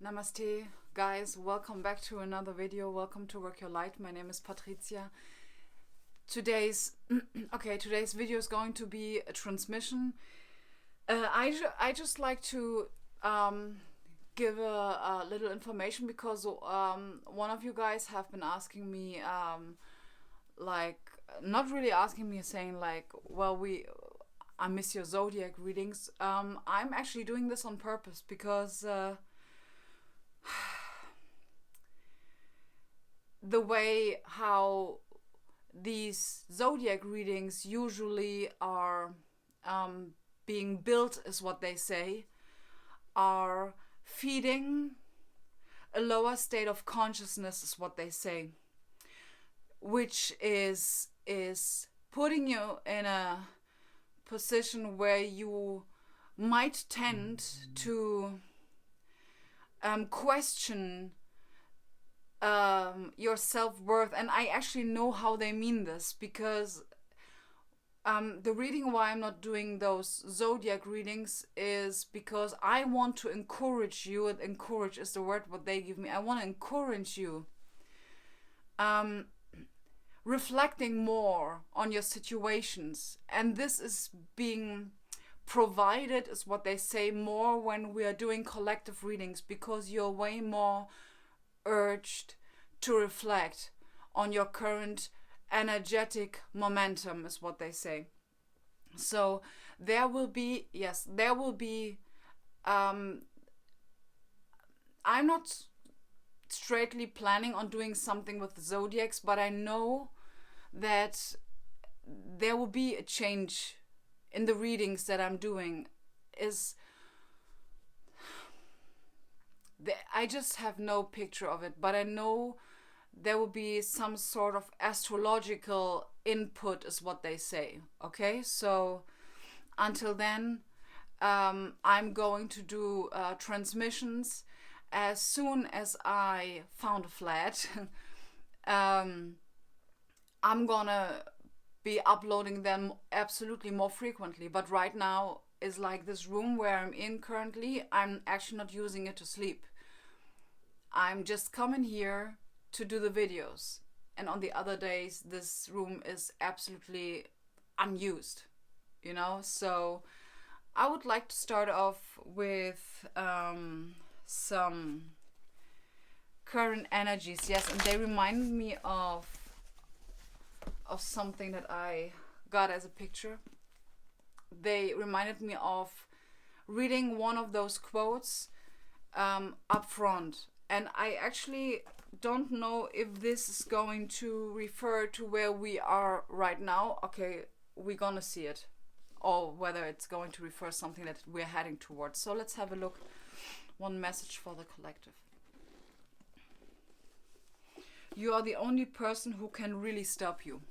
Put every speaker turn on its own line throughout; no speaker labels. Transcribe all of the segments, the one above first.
Namaste, guys. Welcome back to another video. Welcome to Work Your Light. My name is Patricia. Today's today's video is going to be a transmission. I just like to give a little information because one of you guys have been asking me like not really asking me, saying like, well, I miss your zodiac readings. I'm actually doing this on purpose because the way how these zodiac readings usually are being built, is what they say, are feeding a lower state of consciousness, is what they say, which is putting you in a position where you might tend to question your self-worth. And I actually know how they mean this, because the reading why I'm not doing those zodiac readings is because I want to encourage you, and encourage is the word what they give me. I want to encourage you reflecting more on your situations, and this is being provided, is what they say, more when we are doing collective readings, because you're way more urged to reflect on your current energetic momentum, is what they say. So there will be I'm not straightly planning on doing something with the zodiacs, but I know that there will be a change in the readings that I'm doing. I just have no picture of it, but I know there will be some sort of astrological input, is what they say. Okay, so until then, I'm going to do transmissions as soon as I found a flat. I'm gonna be uploading them absolutely more frequently, but right now is like this room where I'm in currently, I'm actually not using it to sleep. I'm just coming here to do the videos, and on the other days this room is absolutely unused, so I would like to start off with some current energies. Yes, and they remind me of something that I got as a picture. They reminded me of reading one of those quotes up front, and I actually don't know if this is going to refer to where we are right now. Okay, we're gonna see it, or whether it's going to refer something that we're heading towards. So let's have a look. One message for the collective. You are the only person who can really stop you.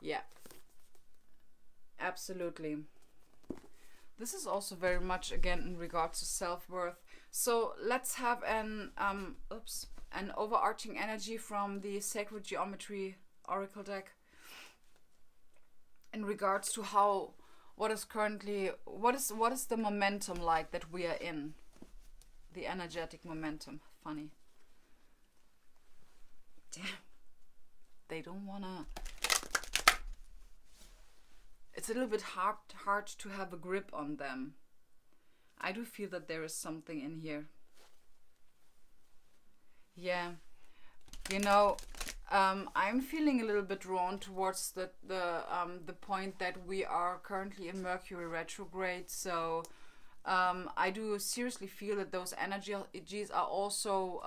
Yeah, absolutely. This is also very much, again, in regards to self-worth. So let's have an overarching energy from the Sacred Geometry Oracle deck in regards to what is the momentum like that we are in. The energetic momentum. Funny. Damn. They don't wanna. It's a little bit hard to have a grip on them. I do feel that there is something in here. Yeah, I'm feeling a little bit drawn towards the point that we are currently in Mercury retrograde. So I do seriously feel that those energies are also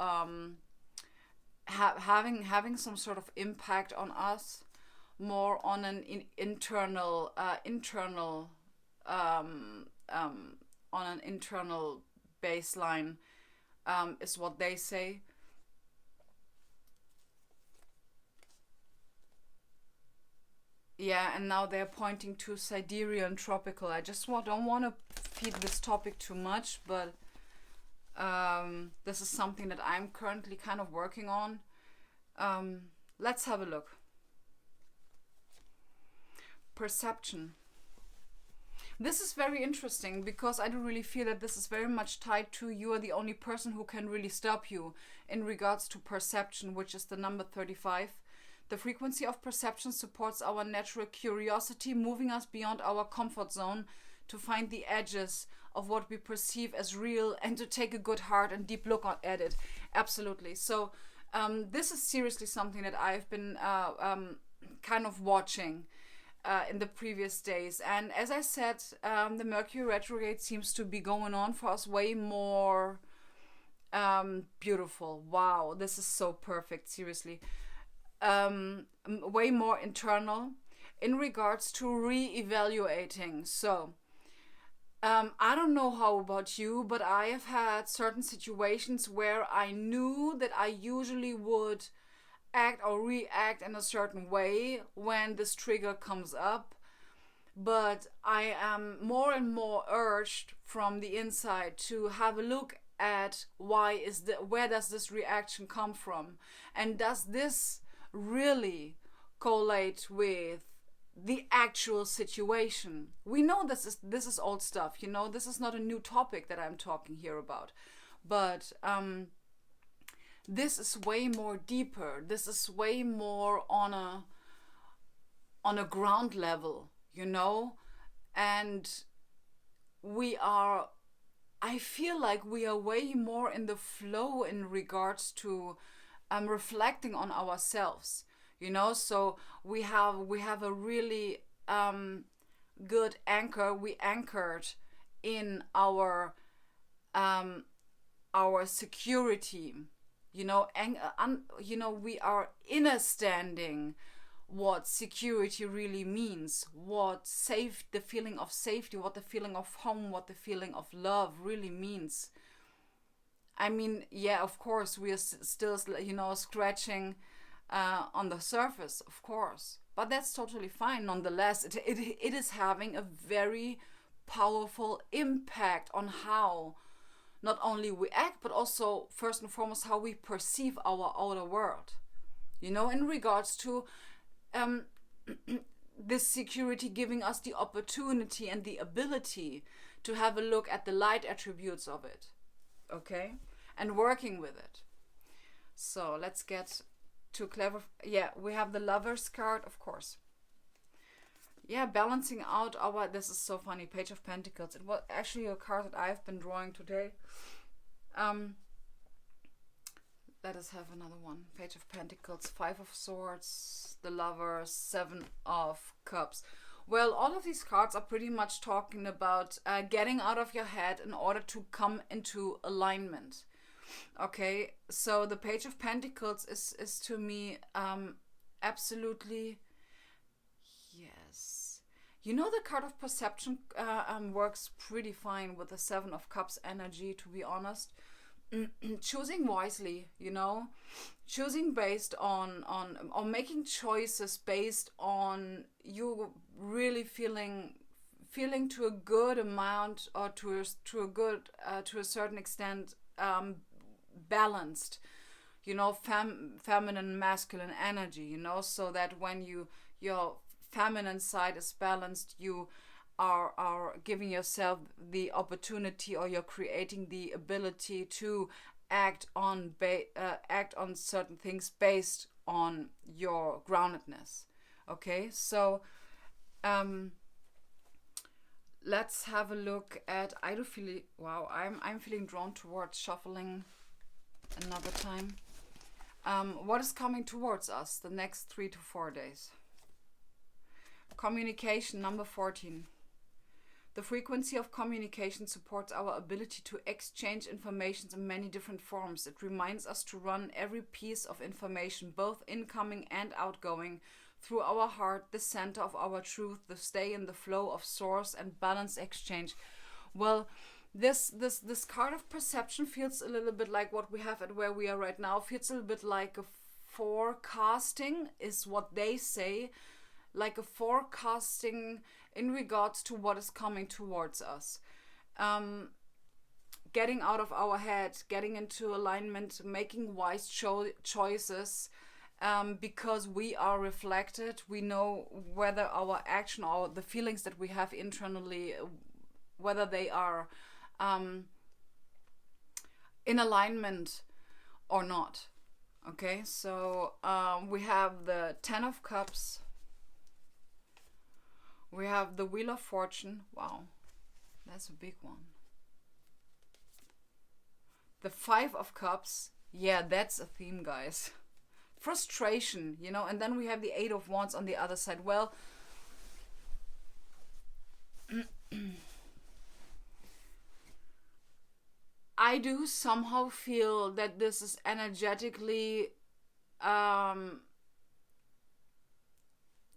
having some sort of impact on us, more on an internal on an internal baseline, is what they say. Yeah, and now they're pointing to sidereal tropical. I just don't want to feed this topic too much, but this is something that I'm currently kind of working on. Let's have a look. Perception. This is very interesting because I do really feel that this is very much tied to you are the only person who can really stop you in regards to perception, which is the number 35. The frequency of perception supports our natural curiosity, moving us beyond our comfort zone to find the edges of what we perceive as real and to take a good hard and deep look at it. Absolutely. So this is seriously something that I've been kind of watching in the previous days. And as I said, the Mercury retrograde seems to be going on for us way more beautiful. Wow, this is so perfect, seriously. Way more internal in regards to re-evaluating. So, I don't know how about you, but I have had certain situations where I knew that I usually would act or react in a certain way when this trigger comes up, but I am more and more urged from the inside to have a look at where does this reaction come from, and does this really collate with the actual situation. We know this is old stuff, this is not a new topic that I'm talking here about, but this is way more deeper. This is way more on a ground level, and I feel like we are way more in the flow in regards to reflecting on ourselves, so we have a really good anchor. We anchored in our security, we are understanding what security really means, the feeling of safety, what the feeling of home, what the feeling of love really means. I mean, yeah, of course, we are still, scratching on the surface, of course. But that's totally fine. Nonetheless, it is having a very powerful impact on how not only we act, but also, first and foremost, how we perceive our outer world. In regards to this security giving us the opportunity and the ability to have a look at the light attributes of it. Okay? And working with it. So let's get to clever. Yeah, we have the Lovers card, of course. Yeah, balancing out this is so funny, Page of Pentacles. It was actually a card that I've been drawing today. Let us have another one. Page of Pentacles, 5 of Swords, the Lovers, 7 of Cups. Well, all of these cards are pretty much talking about getting out of your head in order to come into alignment. Okay, so the Page of Pentacles is to me absolutely yes. The card of perception works pretty fine with the 7 of Cups energy, to be honest. Choosing wisely, choosing based on or making choices based on you really feeling to a good amount, or to a certain extent balanced, feminine, masculine energy, so that when your feminine side is balanced, you are giving yourself the opportunity, or you're creating the ability to act on certain things based on your groundedness. Okay, so let's have a look at. I'm feeling drawn towards shuffling another time. What is coming towards us the next 3 to 4 days? Communication, number 14. The frequency of communication supports our ability to exchange information in many different forms. It reminds us to run every piece of information, both incoming and outgoing, through our heart, the center of our truth, to stay in the flow of source and balanced exchange. Well, this card of perception feels a little bit like what we have at where we are right now. Feels a little bit like a forecasting, is what they say, like a forecasting in regards to what is coming towards us. Getting out of our head, getting into alignment, making wise choices, because we are reflected. We know whether our action or the feelings that we have internally, whether they are in alignment or not. Okay, so we have the Ten of Cups. We have the Wheel of Fortune. Wow, that's a big one. The Five of Cups. Yeah, that's a theme, guys. Frustration, you know, and then we have the Eight of Wands on the other side. Well, I do somehow feel that this is energetically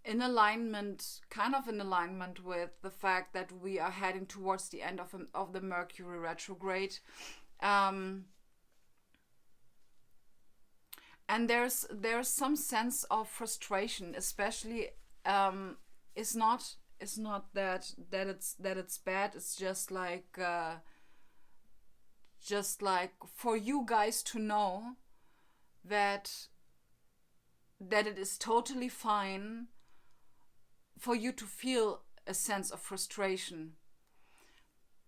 in alignment, kind of in alignment with the fact that we are heading towards the end of the Mercury retrograde. And there's some sense of frustration, especially it's not that it's bad. It's just like for you guys to know that it is totally fine for you to feel a sense of frustration,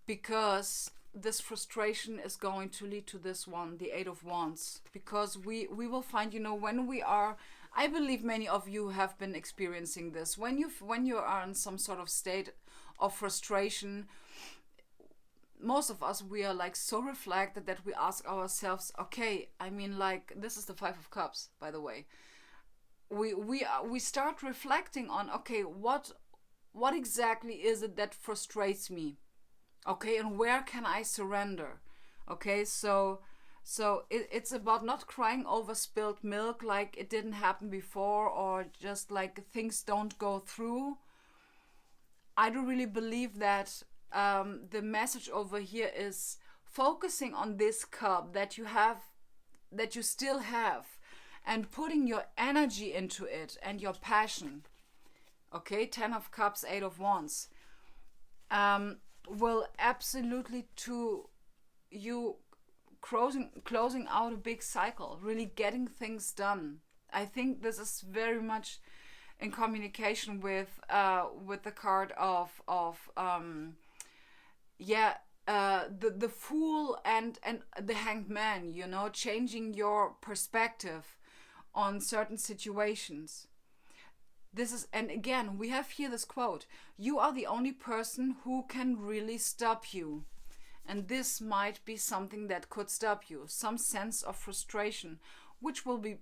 because this frustration is going to lead to this one, the Eight of Wands, because we will find, you know, when we are, I believe many of you have been experiencing this, when you are in some sort of state of frustration, most of us, we are like so reflected that we ask ourselves, okay, I mean, like, this is the Five of Cups, by the way. We start reflecting on, okay, what exactly is it that frustrates me? Okay, and where can I surrender? Okay, so it's about not crying over spilled milk, like it didn't happen before, or just like things don't go through. I do really believe that the message over here is focusing on this cup that you still have, and putting your energy into it and your passion. Okay, Ten of Cups, Eight of Wands. Will absolutely to you closing out a big cycle, really getting things done. I think this is very much in communication with the card of the Fool and the Hanged Man, you know, changing your perspective on certain situations. This is, and again, we have here this quote: you are the only person who can really stop you. And this might be something that could stop you, some sense of frustration, which will be,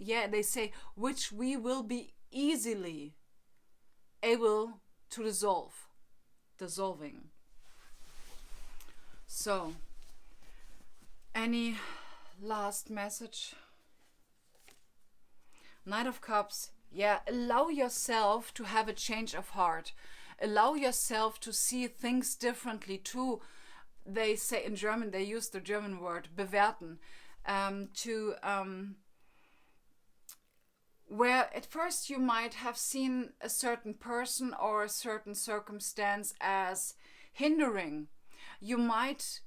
they say, which we will be easily able to dissolving. So, any last message? Knight of Cups. Yeah, allow yourself to have a change of heart. Allow yourself to see things differently too. They say in German, they use the German word bewerten, where at first you might have seen a certain person or a certain circumstance as hindering. You might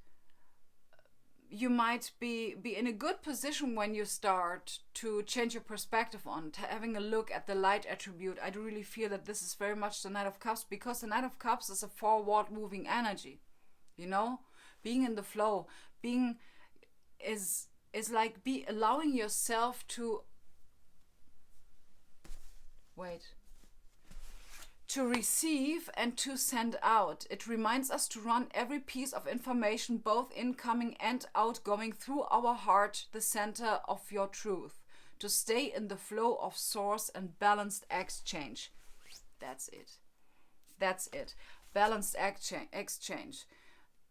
be in a good position when you start to change your perspective on having a look at the light attribute. I do really feel that this is very much the Knight of Cups, because the Knight of Cups is a forward moving energy, you know, being in the flow, being is like allowing yourself to to receive and to send out. It reminds us to run every piece of information, both incoming and outgoing, through our heart, the center of your truth, to stay in the flow of source and balanced exchange. That's it. Balanced exchange.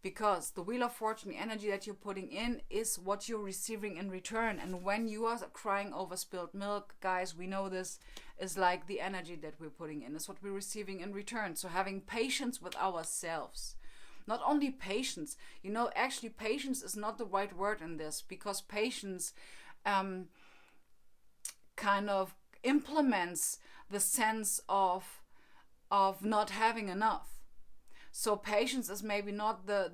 Because the Wheel of Fortune, the energy that you're putting in, is what you're receiving in return. And when you are crying over spilled milk, guys, we know this is like the energy that we're putting in, is what we're receiving in return. So having patience with ourselves. Not only patience, you know, actually patience is not the right word in this, because patience kind of implements the sense of not having enough. So patience is maybe not the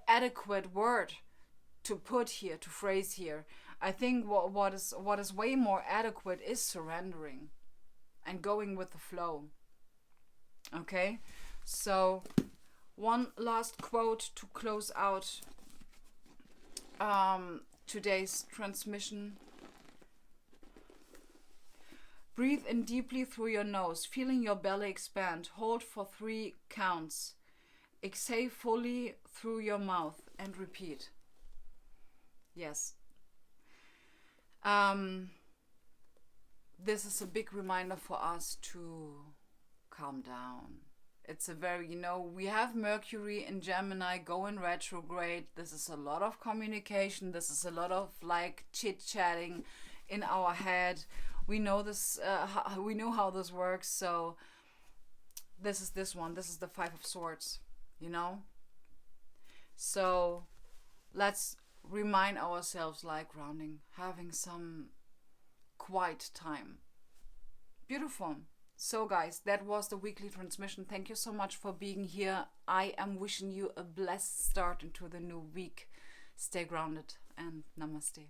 adequate word to put here, to phrase here. I think what is way more adequate is surrendering and going with the flow. Okay, so one last quote to close out today's transmission. Breathe in deeply through your nose, feeling your belly expand. Hold for 3 counts. Exhale fully through your mouth and repeat. Yes. This is a big reminder for us to calm down. It's a very, we have Mercury in Gemini going retrograde. This is a lot of communication. This is a lot of like chit-chatting in our head. We know this, we know how this works. So this is this one. This is the 5 of Swords, So let's remind ourselves, like grounding, having some quiet time. Beautiful. So guys, that was the weekly transmission. Thank you so much for being here. I am wishing you a blessed start into the new week. Stay grounded and namaste.